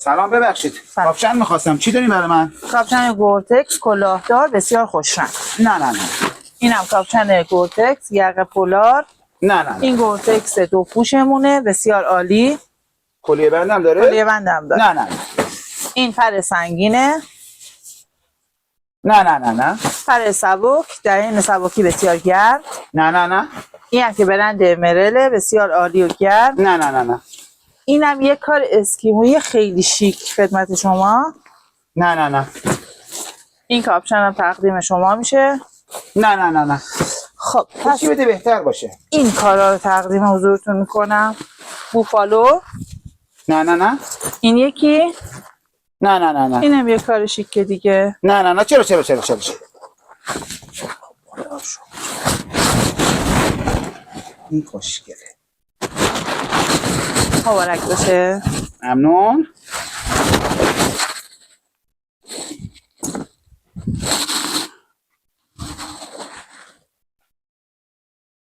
سلام ببخشید. کاپشن میخواستم. چی داریم برای من؟ کاپشن گورتکس کلاهدار بسیار خوشرنگ. نه. اینم کاپشن گورتکس یقه پولار. نه. این گورتکس دو پوشمونه بسیار عالی. کلیه بندم داره؟ کلیه بندم داره. نه. این پر سنگینه. نه. پر سبک در این سبکی بسیار گرم. نه. این هم که برند مرله بسیار عالی و گرم. نه. اینم یک کار اسکیمویی خیلی شیک خدمت شما. نه. این کاپشن هم تقدیم شما میشه. نه. خب پس چی بده بهتر باشه؟ این کارا رو تقدیم حضورتون میکنم. بوفالو. نه. این یکی. نه. اینم یک کار شیک دیگه. نه. چرا؟ این خوشگله. مبارک باشه. ممنون.